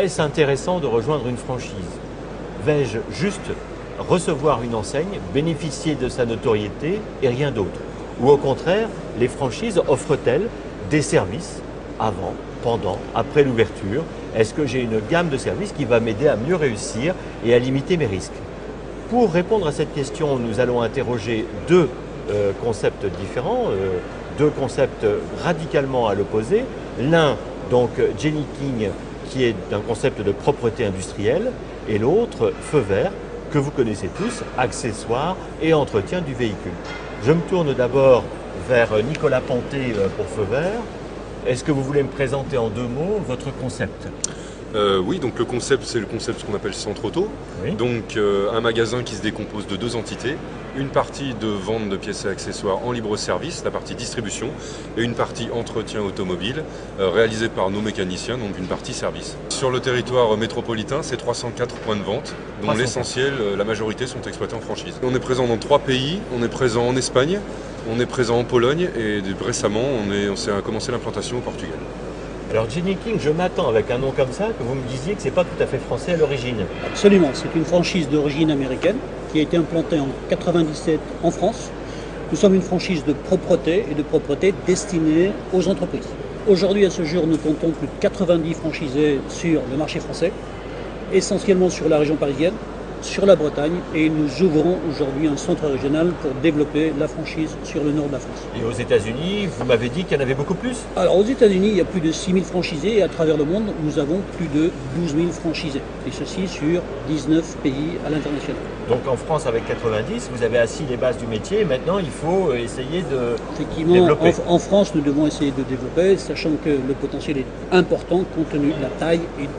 est-ce intéressant de rejoindre une franchise? Vais-je juste recevoir une enseigne, bénéficier de sa notoriété et rien d'autre? Ou au contraire, les franchises offrent-elles des services avant, pendant, après l'ouverture? Est-ce que j'ai une gamme de services qui va m'aider à mieux réussir et à limiter mes risques? Pour répondre à cette question, nous allons interroger deux concepts différents, deux concepts radicalement à l'opposé. L'un, donc Jenny King, qui est un concept de propreté industrielle, et l'autre, Feu Vert, que vous connaissez tous, accessoires et entretien du véhicule. Je me tourne d'abord vers Nicolas Ponté pour Feu Vert. Est-ce que vous voulez me présenter en 2 mots votre concept? Oui, donc le concept, c'est le concept ce qu'on appelle centre auto. Oui. Donc un magasin qui se décompose de 2 entités. Une partie de vente de pièces et accessoires en libre service, la partie distribution, et une partie entretien automobile, réalisée par nos mécaniciens, donc une partie service. Sur le territoire métropolitain, c'est 304 points de vente, dont l'essentiel, la majorité sont exploités en franchise. On est présent dans 3 pays, on est présent en Espagne, on est présent en Pologne, et récemment, on s'est commencé l'implantation au Portugal. Alors Jenny King, je m'attends avec un nom comme ça que vous me disiez que ce n'est pas tout à fait français à l'origine. Absolument, c'est une franchise d'origine américaine qui a été implantée en 1997 en France. Nous sommes une franchise de propreté et de propreté destinée aux entreprises. Aujourd'hui, à ce jour, nous comptons plus de 90 franchisés sur le marché français, essentiellement sur la région parisienne, sur la Bretagne, et nous ouvrons aujourd'hui un centre régional pour développer la franchise sur le nord de la France. Et aux États-Unis, vous m'avez dit qu'il y en avait beaucoup plus? Alors aux États-Unis, il y a plus de 6000 franchisés et à travers le monde, nous avons plus de 12 000 franchisés. Et ceci sur 19 pays à l'international. Donc en France, avec 90, vous avez assis les bases du métier. Et maintenant, il faut essayer de Effectivement, développer. en France, nous devons essayer de développer, sachant que le potentiel est important compte tenu de la taille et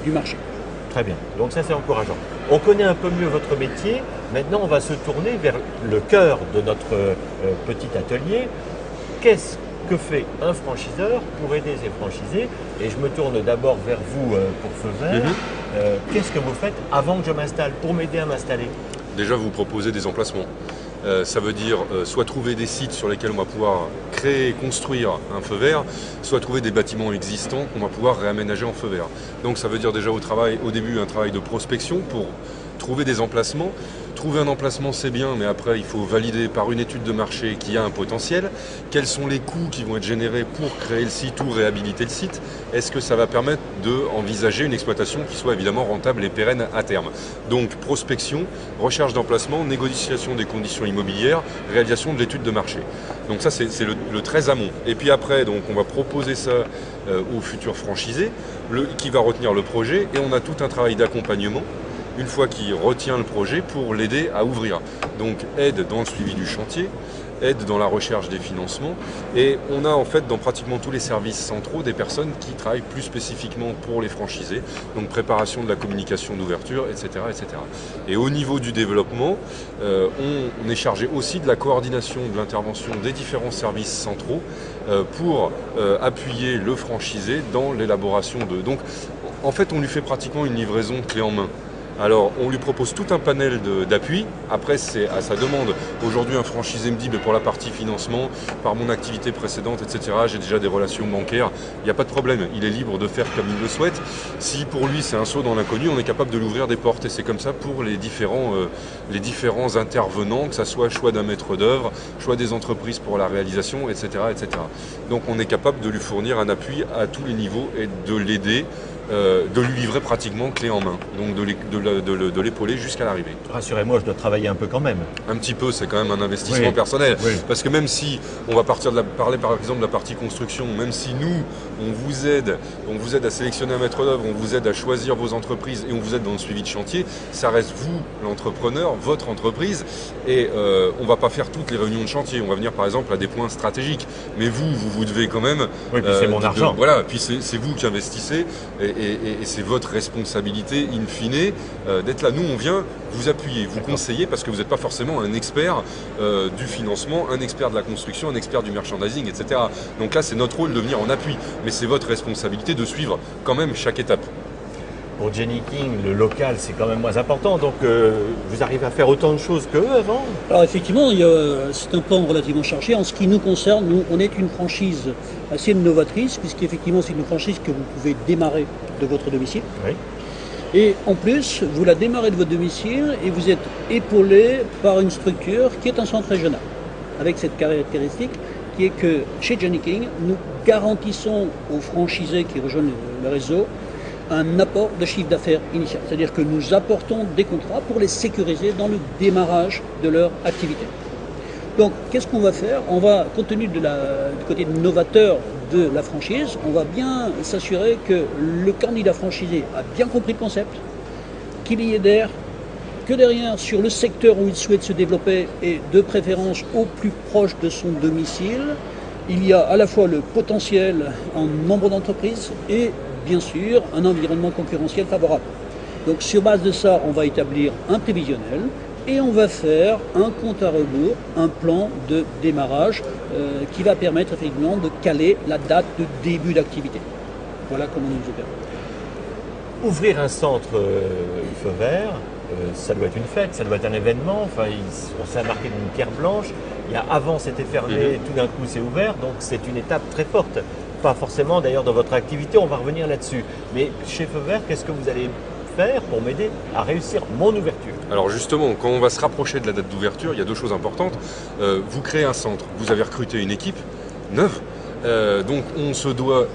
du marché. Très bien, donc ça c'est encourageant. On connaît un peu mieux votre métier, maintenant on va se tourner vers le cœur de notre petit atelier. Qu'est-ce que fait un franchiseur pour aider ses franchisés? Et je me tourne d'abord vers vous pour Feu Vert. Qu'est-ce que vous faites avant que je m'installe, pour m'aider à m'installer? Déjà, vous proposez des emplacements. Ça veut dire soit trouver des sites sur lesquels on va pouvoir créer et construire un feu vert, soit trouver des bâtiments existants qu'on va pouvoir réaménager en feu vert. Donc ça veut dire déjà au début un travail de prospection pour trouver des emplacements. Trouver un emplacement c'est bien, mais après il faut valider par une étude de marché qui a un potentiel. Quels sont les coûts qui vont être générés pour créer le site ou réhabiliter le site? Est-ce que ça va permettre d'envisager une exploitation qui soit évidemment rentable et pérenne à terme? Donc prospection, recherche d'emplacement, négociation des conditions immobilières, réalisation de l'étude de marché. Donc ça c'est le très amont. Et puis après donc on va proposer ça aux futurs franchisés qui va retenir le projet, et on a tout un travail d'accompagnement une fois qu'il retient le projet pour l'aider à ouvrir. Donc aide dans le suivi du chantier, aide dans la recherche des financements, et on a en fait dans pratiquement tous les services centraux des personnes qui travaillent plus spécifiquement pour les franchisés, donc préparation de la communication d'ouverture, etc., etc. Et au niveau du développement, on est chargé aussi de la coordination de l'intervention des différents services centraux pour appuyer le franchisé dans l'élaboration de... Donc en fait on lui fait pratiquement une livraison clé en main. Alors, on lui propose tout un panel d'appui. Après, c'est à sa demande. Aujourd'hui, un franchisé me dit, pour la partie financement, par mon activité précédente, etc., j'ai déjà des relations bancaires. Il n'y a pas de problème. Il est libre de faire comme il le souhaite. Si pour lui, c'est un saut dans l'inconnu, on est capable de l'ouvrir des portes. Et c'est comme ça pour les différents intervenants, que ce soit choix d'un maître d'œuvre, choix des entreprises pour la réalisation, etc., etc. Donc, on est capable de lui fournir un appui à tous les niveaux et de l'aider. De lui livrer pratiquement clé en main, donc de l'épauler jusqu'à l'arrivée. Rassurez-moi, je dois travailler un peu quand même. Un petit peu, c'est quand même un investissement personnel. Oui. Parce que même si on va parler par exemple de la partie construction, même si nous, on vous aide à sélectionner un maître d'œuvre, on vous aide à choisir vos entreprises et on vous aide dans le suivi de chantier, ça reste vous, l'entrepreneur, votre entreprise, et on ne va pas faire toutes les réunions de chantier. On va venir par exemple à des points stratégiques. Mais vous devez quand même... Oui, puis c'est mon argent. Voilà, puis c'est vous qui investissez. Et c'est votre responsabilité in fine d'être là. Nous, on vient vous appuyer, vous conseiller, parce que vous n'êtes pas forcément un expert du financement, un expert de la construction, un expert du merchandising, etc. Donc là, c'est notre rôle de venir en appui. Mais c'est votre responsabilité de suivre quand même chaque étape. pour Jenny King, le local, c'est quand même moins important. Donc, vous arrivez à faire autant de choses qu'eux avant? Alors effectivement, c'est un plan relativement chargé. En ce qui nous concerne, nous, on est une franchise assez novatrice, puisqu'effectivement, c'est une franchise que vous pouvez démarrer de votre domicile. Oui. Et en plus, vous la démarrez de votre domicile et vous êtes épaulé par une structure qui est un centre régional, avec cette caractéristique qui est que chez Jenny King, nous garantissons aux franchisés qui rejoignent le réseau un apport de chiffre d'affaires initial. C'est-à-dire que nous apportons des contrats pour les sécuriser dans le démarrage de leur activité. Donc, qu'est-ce qu'on va faire? On va, compte tenu du côté novateur de la franchise, on va bien s'assurer que le candidat franchisé a bien compris le concept, qu'il y ait d'air, que derrière, sur le secteur où il souhaite se développer et de préférence au plus proche de son domicile, il y a à la fois le potentiel en nombre d'entreprises et bien sûr un environnement concurrentiel favorable. Donc sur base de ça, on va établir un prévisionnel et on va faire un compte à rebours, un plan de démarrage qui va permettre effectivement de caler la date de début d'activité. Voilà comment nous opérons. Ouvrir un centre feu vert, ça doit être une fête, ça doit être un événement. Enfin, on s'est marqué d'une pierre blanche. Avant, c'était fermé, tout d'un coup, c'est ouvert. Donc, c'est une étape très forte. Pas forcément, d'ailleurs, dans votre activité, on va revenir là-dessus. Mais chez Feu Vert, qu'est-ce que vous allez faire pour m'aider à réussir mon ouverture? Alors justement, quand on va se rapprocher de la date d'ouverture, il y a deux choses importantes. Vous créez un centre, vous avez recruté une équipe neuve. Donc, on se doit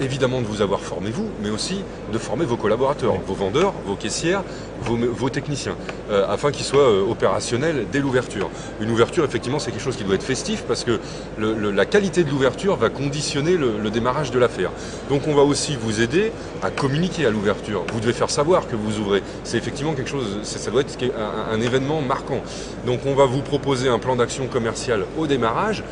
évidemment de vous avoir formé vous, mais aussi de former vos collaborateurs, vos vendeurs, vos caissières, vos techniciens, afin qu'ils soient opérationnels dès l'ouverture. Une ouverture, effectivement, c'est quelque chose qui doit être festif parce que la qualité de l'ouverture va conditionner le démarrage de l'affaire. Donc on va aussi vous aider à communiquer à l'ouverture. Vous devez faire savoir que vous ouvrez. C'est effectivement quelque chose, ça doit être un événement marquant. Donc on va vous proposer un plan d'action commercial au démarrage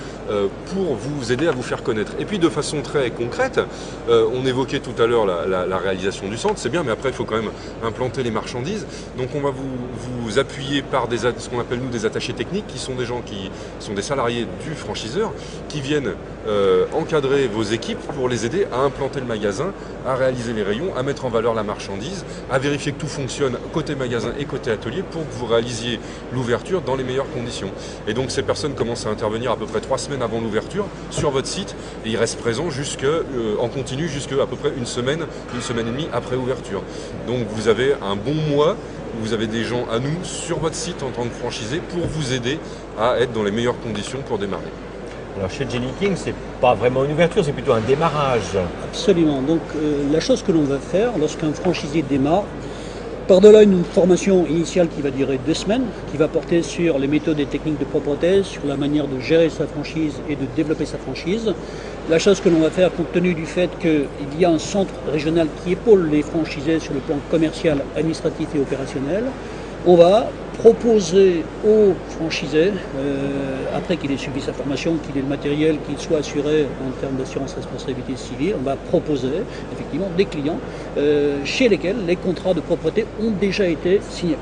pour vous aider à vous faire connaître. Et puis de façon très concrète, on évoquait tout à l'heure la réalisation du centre, c'est bien, mais après il faut quand même implanter les marchandises. Donc on va vous appuyer par ce qu'on appelle nous des attachés techniques, qui sont des gens qui sont des salariés du franchiseur, qui viennent encadrer vos équipes pour les aider à implanter le magasin, à réaliser les rayons, à mettre en valeur la marchandise, à vérifier que tout fonctionne côté magasin et côté atelier pour que vous réalisiez l'ouverture dans les meilleures conditions. Et donc ces personnes commencent à intervenir à peu près 3 semaines avant l'ouverture sur votre site et ils restent présents en continu jusqu'à peu près une semaine et demie après ouverture. Donc vous avez un bon mois, vous avez des gens à nous sur votre site en tant que franchisé pour vous aider à être dans les meilleures conditions pour démarrer. Alors chez Jenny King, c'est pas vraiment une ouverture, c'est plutôt un démarrage. Absolument. Donc la chose que l'on va faire lorsqu'un franchisé démarre, par-delà une formation initiale qui va durer 2 semaines, qui va porter sur les méthodes et techniques de propreté, sur la manière de gérer sa franchise et de développer sa franchise, la chose que l'on va faire compte tenu du fait qu'il y a un centre régional qui épaule les franchisés sur le plan commercial, administratif et opérationnel, on va proposer aux franchisés, après qu'il ait suivi sa formation, qu'il ait le matériel, qu'il soit assuré en termes d'assurance responsabilité civile, on va proposer effectivement des clients chez lesquels les contrats de propreté ont déjà été signés.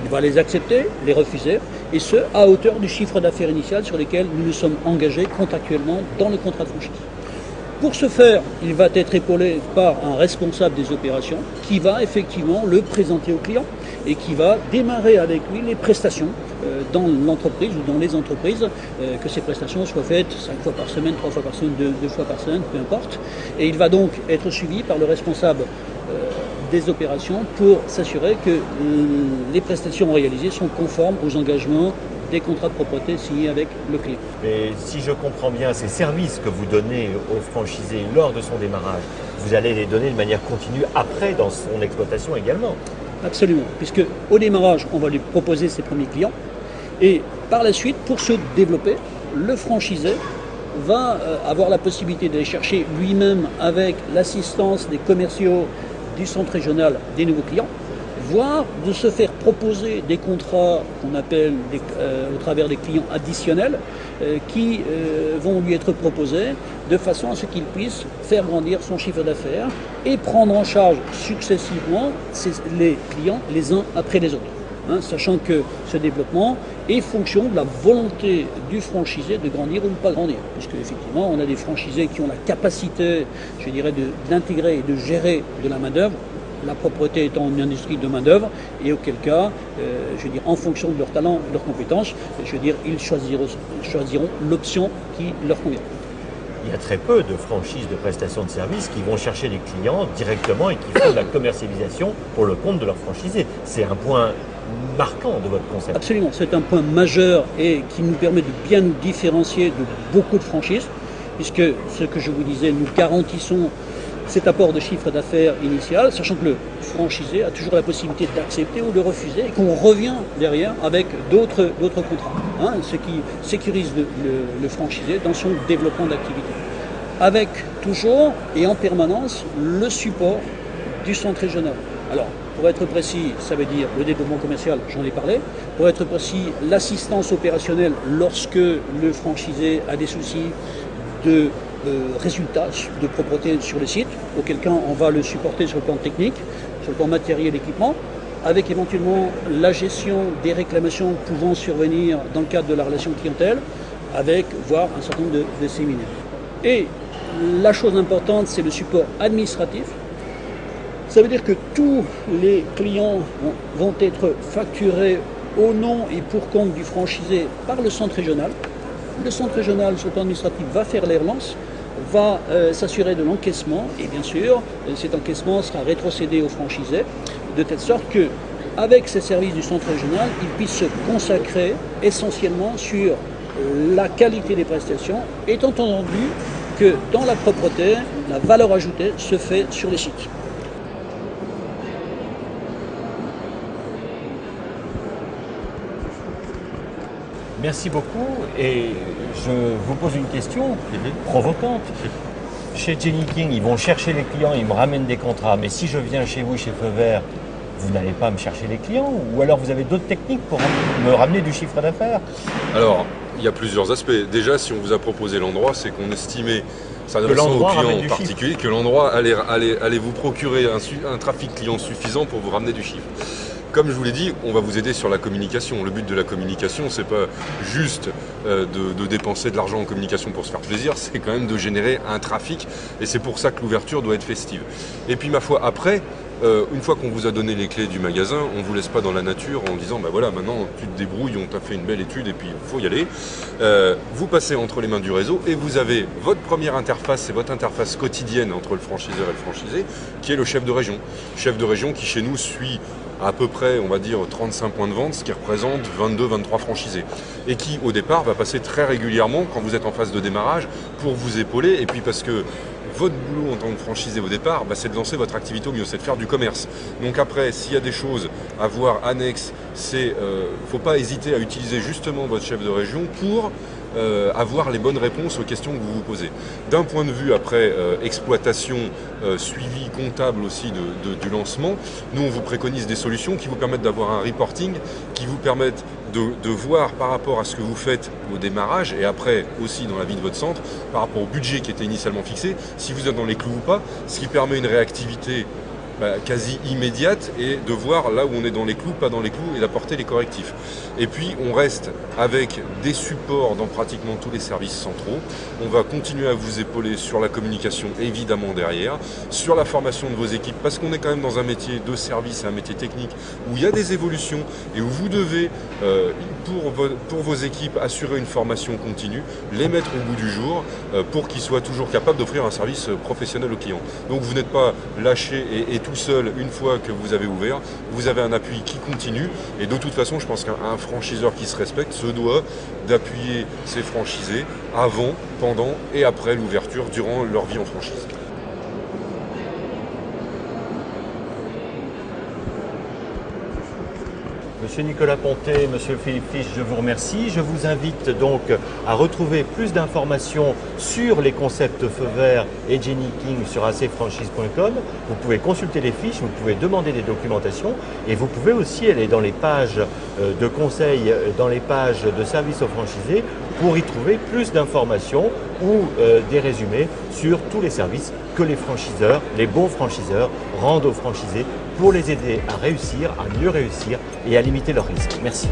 Il va les accepter, les refuser, et ce, à hauteur du chiffre d'affaires initial sur lequel nous nous sommes engagés contractuellement dans le contrat de franchise. Pour ce faire, il va être épaulé par un responsable des opérations qui va effectivement le présenter au client et qui va démarrer avec lui les prestations dans l'entreprise ou dans les entreprises, que ces prestations soient faites 5 fois par semaine, 3 fois par semaine, 2 fois par semaine, peu importe. Et il va donc être suivi par le responsable des opérations pour s'assurer que les prestations réalisées sont conformes aux engagements des contrats de propreté signés avec le client. Mais si je comprends bien, ces services que vous donnez aux franchisés lors de son démarrage, vous allez les donner de manière continue après dans son exploitation également. Absolument, puisque au démarrage, on va lui proposer ses premiers clients et par la suite, pour se développer, le franchisé va avoir la possibilité d'aller chercher lui-même avec l'assistance des commerciaux du centre régional des nouveaux clients, voire de se faire proposer des contrats qu'on appelle au travers des clients additionnels qui vont lui être proposés de façon à ce qu'il puisse faire grandir son chiffre d'affaires et prendre en charge successivement les clients les uns après les autres. Sachant que ce développement est fonction de la volonté du franchisé de grandir ou de ne pas grandir. Puisque effectivement, on a des franchisés qui ont la capacité, je dirais, d'intégrer et de gérer de la main-d'œuvre. la propreté étant une industrie de main-d'œuvre, et auquel cas, je veux dire, en fonction de leur talent, de leurs compétences, je veux dire, ils choisiront l'option qui leur convient. Il y a très peu de franchises de prestation de services qui vont chercher les clients directement et qui font de la commercialisation pour le compte de leur franchisé. C'est un point marquant de votre concept. Absolument, c'est un point majeur et qui nous permet de bien nous différencier de beaucoup de franchises, puisque ce que je vous disais, nous garantissons cet apport de chiffre d'affaires initial, sachant que le franchisé a toujours la possibilité d'accepter ou de refuser et qu'on revient derrière avec d'autres contrats, hein, ce qui sécurise le franchisé dans son développement d'activité. Avec toujours et en permanence le support du centre régional. Alors, pour être précis, ça veut dire le développement commercial, j'en ai parlé. Pour être précis, l'assistance opérationnelle lorsque le franchisé a des soucis de résultats de propreté sur le site, auquel cas on va le supporter sur le plan technique, sur le plan matériel et équipement, avec éventuellement la gestion des réclamations pouvant survenir dans le cadre de la relation clientèle, avec voire un certain nombre de séminaires. Et la chose importante, c'est le support administratif. Ça veut dire que tous les clients vont être facturés au nom et pour compte du franchisé par le centre régional. Le centre régional, sur le plan administratif, va faire les relances, va s'assurer de l'encaissement et bien sûr, cet encaissement sera rétrocédé au franchisé de telle sorte que, avec ces services du centre régional, il puisse se consacrer essentiellement sur la qualité des prestations, étant entendu que dans la propreté, la valeur ajoutée se fait sur les sites. Merci beaucoup et je vous pose une question provocante. Chez Jenny King, ils vont chercher les clients, ils me ramènent des contrats, mais si je viens chez vous, chez Feu Vert, vous n'allez pas me chercher les clients ou alors vous avez d'autres techniques pour me ramener du chiffre d'affaires? Alors, il y a plusieurs aspects. Déjà, si on vous a proposé l'endroit, c'est qu'on estimait, s'adressant aux clients en particulier, que l'endroit allait vous procurer un trafic client suffisant pour vous ramener du chiffre. Comme je vous l'ai dit, on va vous aider sur la communication. Le but de la communication, c'est pas juste de dépenser de l'argent en communication pour se faire plaisir, c'est quand même de générer un trafic et c'est pour ça que l'ouverture doit être festive. Et puis ma foi, après, une fois qu'on vous a donné les clés du magasin, on ne vous laisse pas dans la nature en disant bah voilà, maintenant tu te débrouilles, on t'a fait une belle étude et puis il faut y aller. Vous passez entre les mains du réseau et vous avez votre première interface, c'est votre interface quotidienne entre le franchiseur et le franchisé, qui est le chef de région. Chef de région qui chez nous suit à peu près, on va dire, 35 points de vente, ce qui représente 22-23 franchisés. Et qui, au départ, va passer très régulièrement, quand vous êtes en phase de démarrage, pour vous épauler. Et puis parce que votre boulot en tant que franchisé au départ, c'est de lancer votre activité au mieux, c'est de faire du commerce. Donc après, s'il y a des choses à voir annexes, faut pas hésiter à utiliser justement votre chef de région pour avoir les bonnes réponses aux questions que vous vous posez. D'un point de vue après exploitation, suivi comptable aussi du lancement, nous on vous préconise des solutions qui vous permettent d'avoir un reporting, qui vous permettent de voir par rapport à ce que vous faites au démarrage et après aussi dans la vie de votre centre, par rapport au budget qui était initialement fixé, si vous êtes dans les clous ou pas, ce qui permet une réactivité quasi immédiate et de voir là où on est dans les clous, pas dans les clous et d'apporter les correctifs. Et puis on reste avec des supports dans pratiquement tous les services centraux. On va continuer à vous épauler sur la communication évidemment derrière, sur la formation de vos équipes parce qu'on est quand même dans un métier de service, un métier technique où il y a des évolutions et où vous devez pour vos équipes assurer une formation continue, les mettre au bout du jour pour qu'ils soient toujours capables d'offrir un service professionnel aux clients. Donc vous n'êtes pas lâché et tout seul une fois que vous avez ouvert, vous avez un appui qui continue et de toute façon je pense qu'un franchiseur qui se respecte se doit d'appuyer ses franchisés avant, pendant et après l'ouverture durant leur vie en franchise. Monsieur Nicolas Pontet, Monsieur Philippe Fiche, je vous remercie. Je vous invite donc à retrouver plus d'informations sur les concepts Feu Vert et Jenny King sur acfranchise.com. Vous pouvez consulter les fiches, vous pouvez demander des documentations et vous pouvez aussi aller dans les pages de conseils, dans les pages de services aux franchisés pour y trouver plus d'informations ou des résumés sur tous les services que les franchiseurs, les bons franchiseurs rendent aux franchisés pour les aider à réussir, à mieux réussir et à limiter leurs risques. Merci.